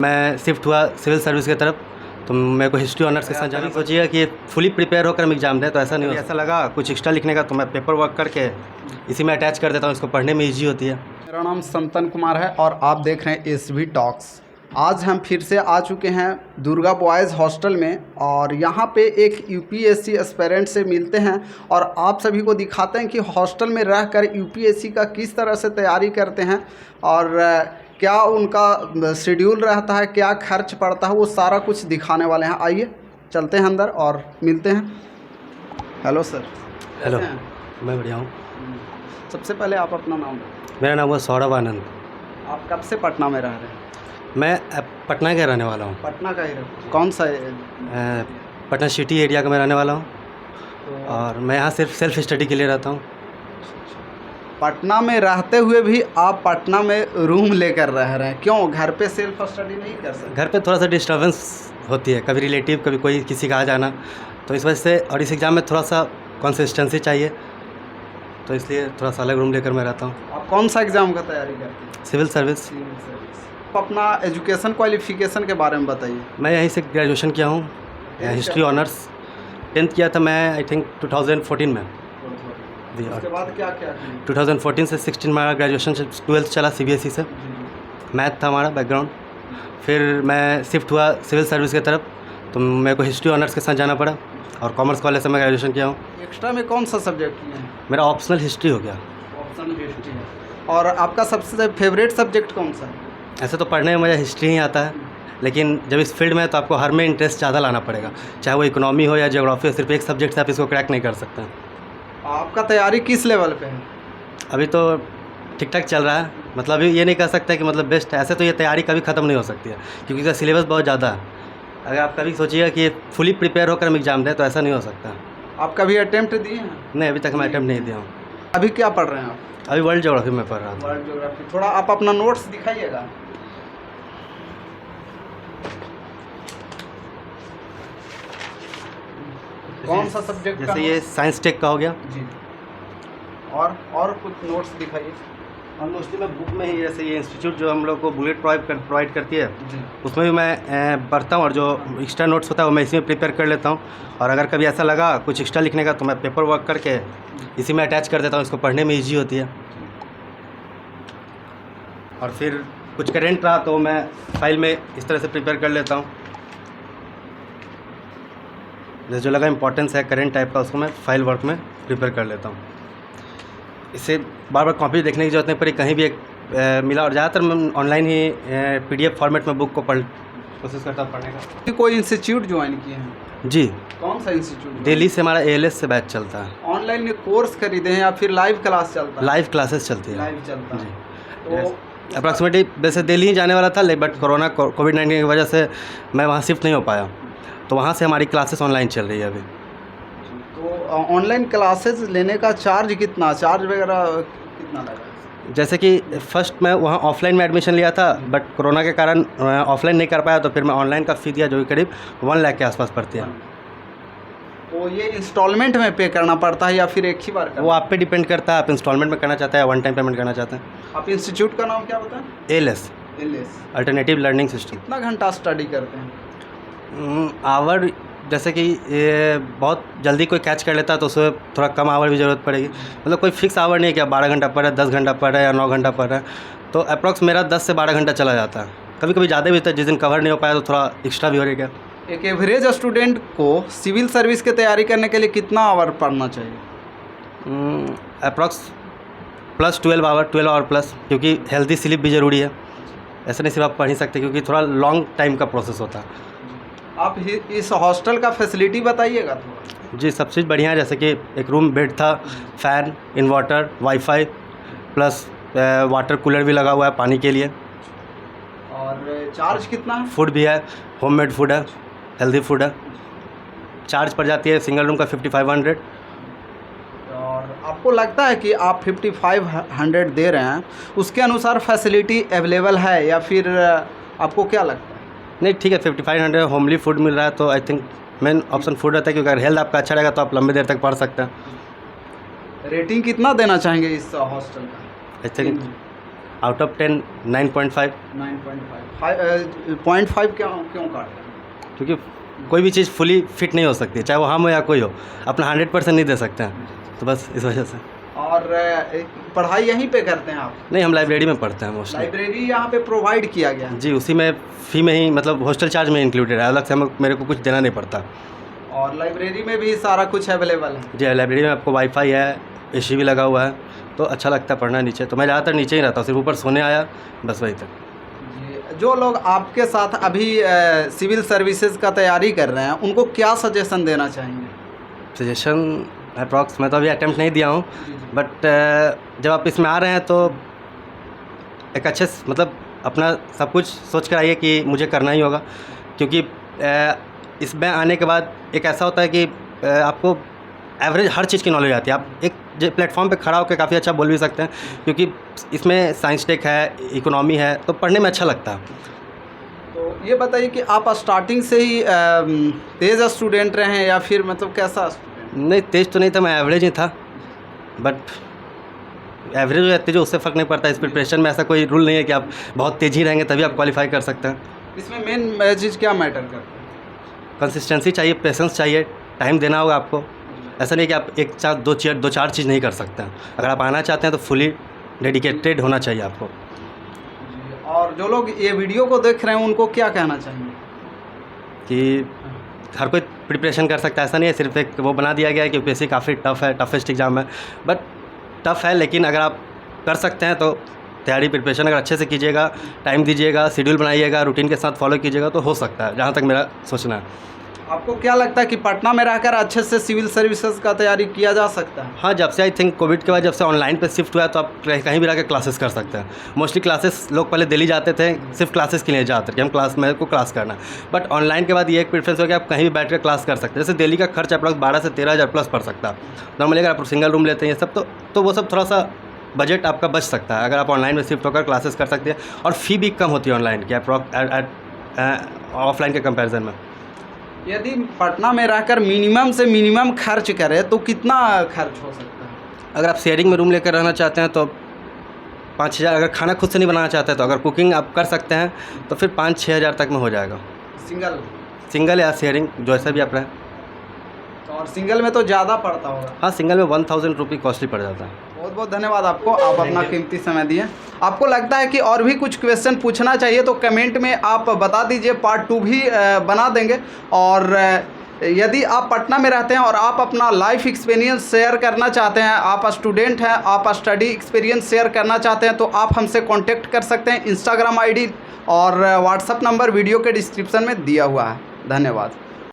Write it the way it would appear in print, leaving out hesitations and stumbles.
मैं शिफ्ट हुआ civil service की तरफ, तो मेरे को हिस्ट्री ऑनर्स के साथ जाना सोचिएगा कि फुली प्रिपेयर होकर हम एग्ज़ाम दें, तो ऐसा नहीं हो, ऐसा लगा कुछ एक्स्ट्रा लिखने का तो मैं पेपर वर्क करके इसी में अटैच कर देता हूँ, इसको पढ़ने में ईजी होती है। मेरा नाम संतन कुमार है और आप देख रहे हैं एसवी टॉक्स। आज हम फिर से आ चुके हैं दुर्गा बॉयज़ हॉस्टल में और यहाँ पे एक यूपीएससी एस्पिरेंट से मिलते हैं और आप सभी को दिखाते हैं कि हॉस्टल में रहकर यूपीएससी का किस तरह से तैयारी करते हैं और क्या उनका शेड्यूल रहता है, क्या खर्च पड़ता है, वो सारा कुछ दिखाने वाले हैं। आइए चलते हैं अंदर और मिलते हैं। Hello sir. हेलो, मैं बढ़िया हूँ। सबसे पहले आप अपना नाम बताएं। मेरा नाम हुआ सौरभ आनंद। आप कब से पटना में रह रहे हैं? मैं पटना का रहने वाला हूँ। पटना का ही कौन सा पटना सिटी एरिया का मैं रहने वाला हूँ तो और मैं यहाँ सिर्फ सेल्फ स्टडी के लिए रहता हूँ। पटना में रहते हुए भी आप पटना में रूम लेकर रह रहे हैं, क्यों? घर पे सेल्फ स्टडी नहीं कर सकते? घर पे थोड़ा सा डिस्टर्बेंस होती है, कभी रिलेटिव कभी कोई किसी का आ जाना, तो इस वजह से, और इस एग्ज़ाम में थोड़ा सा कंसिस्टेंसी चाहिए, तो इसलिए थोड़ा सा अलग रूम लेकर मैं रहता हूँ। आप कौन सा एग्ज़ाम का तैयारी करते हैं? Civil service. आप अपना एजुकेशन क्वालिफिकेशन के बारे में बताइए। मैं यहीं से ग्रेजुएशन किया हूँ, हिस्ट्री ऑनर्स 10th किया था मैं, आई थिंक 2014 में। उसके बाद क्या क्या किया? 2014 से 16 हमारा ग्रेजुएशन 12th चला सीबीएसई से, मैथ था हमारा बैकग्राउंड। फिर मैं शिफ्ट हुआ सिविल सर्विस की तरफ, तो मेरे को हिस्ट्री ऑनर्स के साथ जाना पड़ा और कॉमर्स कॉलेज से मैं ग्रेजुएशन किया हूँ। एक्स्ट्रा में कौन सा सब्जेक्ट किए हैं? मेरा ऑप्शनल हिस्ट्री हो गया। ऑप्शनल हिस्ट्री है। और आपका सबसे फेवरेट सब्जेक्ट कौन सा है? ऐसे तो पढ़ने में मुझे हिस्ट्री ही आता है, लेकिन जब इस फील्ड में है तो आपको हर में इंटरेस्ट ज़्यादा लाना पड़ेगा, चाहे वो इकोनॉमी हो या ज्योग्राफी हो। सिर्फ एक सब्जेक्ट से आप इसको क्रैक नहीं कर सकते। आपका तैयारी किस लेवल पे है? अभी तो ठीक ठाक चल रहा है, मतलब अभी ये नहीं कह सकते कि मतलब बेस्ट है। ऐसे तो ये तैयारी कभी ख़त्म नहीं हो सकती है, क्योंकि इसका सिलेबस बहुत ज़्यादा है। अगर आप कभी सोचिएगा कि फुली प्रिपेयर होकर हम एग्ज़ाम दें, तो ऐसा नहीं हो सकता। आप कभी अटेम्प्ट दिए हैं? नहीं, अभी तक मैं अटेम्प्ट नहीं दिया हूँ। अभी क्या पढ़ रहे हैं आप? अभी वर्ल्ड ज्योग्राफी में पढ़ रहा था। World geography. थोड़ा आप अपना नोट्स दिखाइएगा। कौन सा सब्जेक्ट? जैसे ये साइंस टेक का हो गया जी। और कुछ नोट्स दिखाइए। और मोस्टली मैं बुक में ही, जैसे ये इंस्टीट्यूट जो हम लोग को बुलेट प्रोवाइड करती है, जी। उसमें भी मैं पढ़ता हूँ, और जो एक्स्ट्रा नोट्स होता है वो मैं इसमें प्रिपेयर कर लेता हूँ। और अगर कभी ऐसा लगा कुछ एक्स्ट्रा लिखने का तो मैं पेपर वर्क करके इसी में अटैच कर देता हूँ, इसको पढ़ने में ईजी होती है। और फिर कुछ करेंट रहा तो मैं फाइल में इस तरह से प्रिपेयर कर लेता हूँ। जैसे जो लगा इम्पोर्टेंस है करेंट टाइप का, उसको मैं फाइल वर्क में प्रिपेयर कर लेता हूँ। इससे बार बार कॉपी देखने की जरूरत नहीं पड़ी, कहीं भी एक मिला। और ज़्यादातर मैं ऑनलाइन ही PDF फॉर्मेट में बुक को कोशिश करता हूँ पढ़ने का। कोई इंस्टीट्यूट ज्वाइन किए हैं? जी। कौन सा इंस्टीट्यूट? दिल्ली से हमारा ALS से बैच चलता है। ऑनलाइन में कोर्स खरीदे हैं या फिर लाइव क्लास चलता है? लाइव क्लासेस चलती है। लाइव चलता है। तो अप्रॉक्सीमेटली वैसे दिल्ली ही जाने वाला था, बट कोविड-19 की वजह से मैं वहाँ शिफ्ट नहीं हो पाया, तो वहाँ से हमारी क्लासेस ऑनलाइन चल रही है अभी। तो ऑनलाइन क्लासेस लेने का चार्ज वगैरह कितना लगा? जैसे कि फर्स्ट मैं वहाँ ऑफलाइन में एडमिशन लिया था, बट कोरोना के कारण ऑफलाइन नहीं कर पाया, तो फिर मैं ऑनलाइन का फ़ी दिया, जो कि करीब 1 लाख के आसपास पड़ती है। तो ये इंस्टॉलमेंट में पे करना पड़ता है या फिर एक ही बार करना? वो आप पे डिपेंड करता है, आप इंस्टॉलमेंट में करना चाहते हैं या वन टाइम पेमेंट करना चाहते हैं। आप इंस्टीट्यूट का नाम क्या बताएं? ALS alternative learning system. कितना घंटा स्टडी करते हैं? आवर, जैसे कि ये बहुत जल्दी कोई कैच कर लेता है तो उसमें थोड़ा कम आवर भी ज़रूरत पड़ेगी। मतलब कोई फिक्स आवर नहीं है कि 12 घंटा पढ़ रहा है, 10 घंटा पढ़ रहा है या 9 घंटा पढ़ रहा है, तो अप्रॉक्स मेरा 10 से 12 घंटा चला जाता है। कभी कभी ज़्यादा भी होता है, जिस दिन कवर नहीं हो पाया तो थोड़ा एक्स्ट्रा भी हो रहेगा। एक एवरेज स्टूडेंट को सिविल सर्विस की तैयारी करने के लिए कितना आवर पढ़ना चाहिए? अप्रॉक्स प्लस 12 आवर प्लस, क्योंकि हेल्दी स्लीप भी ज़रूरी है। ऐसा नहीं सिर्फ आप पढ़ ही सकते, क्योंकि थोड़ा लॉन्ग टाइम का प्रोसेस होता है। आप इस हॉस्टल का फैसिलिटी बताइएगा थोड़ा। जी, सब चीज़ बढ़िया है। जैसे कि एक रूम बेड था, fan, inverter, wifi, plus water cooler भी लगा हुआ है पानी के लिए। और चार्ज कितना है? फूड भी है, होममेड फूड है, हेल्दी फूड है। चार्ज पड़ जाती है सिंगल रूम का 5500। और आपको लगता है कि आप 5500 दे रहे हैं, उसके अनुसार फैसिलिटी अवेलेबल है या फिर आपको क्या लगता है? नहीं, ठीक है, 5500 होमली फूड मिल रहा है, तो I think main option food रहता है, क्योंकि अगर हेल्थ आपका अच्छा रहेगा तो आप लंबी देर तक पढ़ सकते हैं। रेटिंग कितना देना चाहेंगे इस हॉस्टल का? आई थिंक आउट ऑफ 10 9.5, 9.5 क्यों काट रहे हैं? क्योंकि कोई भी चीज़ फुली फिट नहीं हो सकती, चाहे वो हम हो या कोई हो, अपना 100% नहीं दे सकते हैं, तो बस इस वजह से। और पढ़ाई यहीं पे करते हैं आप? नहीं, हम लाइब्रेरी में पढ़ते हैं मोस्टली। लाइब्रेरी यहाँ पे प्रोवाइड किया गया है? जी, उसी में फ़ी में ही, मतलब हॉस्टल चार्ज में इंक्लूडेड है, अलग से मेरे को कुछ देना नहीं पड़ता। और लाइब्रेरी में भी सारा कुछ अवेलेबल है? जी, लाइब्रेरी में आपको वाईफाई है, एसी भी लगा हुआ है, तो अच्छा लगता है पढ़ना नीचे। तो मैं ज़्यादातर नीचे ही रहता हूँ, सिर्फ ऊपर सोने आया बस वही तक। जी, जो लोग आपके साथ अभी सिविल सर्विसेज का तैयारी कर रहे हैं उनको क्या सजेशन देना चाहेंगे? सजेशन अप्रॉक्स, मैं तो अभी अटैम्प्ट नहीं दिया हूँ, बट जब आप इसमें आ रहे हैं तो एक अच्छे मतलब अपना सब कुछ सोच कर आइए कि मुझे करना ही होगा, क्योंकि इसमें आने के बाद एक ऐसा होता है कि आपको एवरेज हर चीज़ की नॉलेज आती है। आप एक प्लेटफॉर्म पे खड़ा होकर काफ़ी अच्छा बोल भी सकते हैं, क्योंकि इसमें साइंस टेक है, इकोनॉमी है, तो पढ़ने में अच्छा लगता है। तो ये बताइए कि आप स्टार्टिंग से ही तेज़ स्टूडेंट रहे हैं या फिर मतलब कैसा स्टूडेंट? नहीं, तेज़ तो नहीं था, मैं एवरेज ही था, बट एवरेज हो या तेज हो उससे फ़र्क नहीं पड़ता। इस प्रिपरेशन में ऐसा कोई रूल नहीं है कि आप बहुत तेज़ ही रहेंगे तभी आप क्वालिफाई कर सकते हैं। इसमें मेन चीज़ क्या मैटर करता है? कंसिस्टेंसी चाहिए, पेशेंस चाहिए, टाइम देना होगा आपको। ऐसा नहीं कि आप एक चार दो चार चीज़ नहीं कर सकते हैं। अगर आप आना चाहते हैं तो फुली डेडिकेटेड होना चाहिए आपको। और जो लोग ये वीडियो को देख रहे हैं उनको क्या कहना चाहेंगे? कि हर कोई प्रिपरेशन कर सकता है, ऐसा नहीं है सिर्फ एक वो बना दिया गया है कि यूपीएससी काफ़ी टफ़ है, टफेस्ट एग्ज़ाम है, बट टफ़ है, लेकिन अगर आप कर सकते हैं तो तैयारी प्रिपरेशन अगर अच्छे से कीजिएगा, टाइम दीजिएगा, शेड्यूल बनाइएगा, रूटीन के साथ फॉलो कीजिएगा तो हो सकता है, जहाँ तक मेरा सोचना है। आपको क्या लगता है कि पटना में रहकर अच्छे से सिविल सर्विसेज का तैयारी किया जा सकता है? हाँ, जब से आई थिंक कोविड के बाद जब से ऑनलाइन पे शिफ्ट हुआ है तो आप कहीं भी रह क्लासेस कर सकते हैं। मोस्टली क्लासेस लोग पहले दिल्ली जाते थे सिर्फ क्लासेस के लिए जाते थे कि हम क्लास मेरे को क्लास करना, बट ऑनलाइन के बाद ये एक प्रेफरेंस हो गया आप कहीं भी बैठ कर क्लास कर सकते हैं। जैसे दिल्ली का खर्च अप्रॉक्स 12 से 13 हज़ार प्लस पड़ सकता है नॉर्मली, अगर आप सिंगल रूम लेते हैं ये सब तो वो सब थोड़ा सा बजट आपका बच सकता है अगर आप ऑनलाइन में शिफ्ट होकर क्लासेस कर सकते हैं, और फ़ी भी कम होती है ऑनलाइन की ऑफलाइन के कंपेरिजन में। यदि पटना में रहकर मिनिमम से मिनिमम खर्च करें तो कितना खर्च हो सकता है? अगर आप शेयरिंग में रूम लेकर रहना चाहते हैं तो 5,000, अगर खाना खुद से नहीं बनाना चाहते हैं तो अगर कुकिंग आप कर सकते हैं तो फिर 5-6 हज़ार तक में हो जाएगा। सिंगल या शेयरिंग जैसा भी आप रहें। और सिंगल में तो ज़्यादा पड़ता होगा? हाँ, सिंगल में 1000 रुपये कॉस्टली पड़ जाता है। बहुत बहुत धन्यवाद आपको, आप अपना कीमती समय दिए। आपको लगता है कि और भी कुछ क्वेश्चन पूछना चाहिए तो कमेंट में आप बता दीजिए, पार्ट 2 भी बना देंगे। और यदि आप पटना में रहते हैं और आप अपना लाइफ एक्सपीरियंस शेयर करना चाहते हैं, आप स्टूडेंट हैं, आप स्टडी एक्सपीरियंस शेयर करना चाहते हैं तो आप हमसे कांटेक्ट कर सकते हैं। इंस्टाग्राम आईडी और व्हाट्सएप नंबर वीडियो के डिस्क्रिप्शन में दिया हुआ है। धन्यवाद।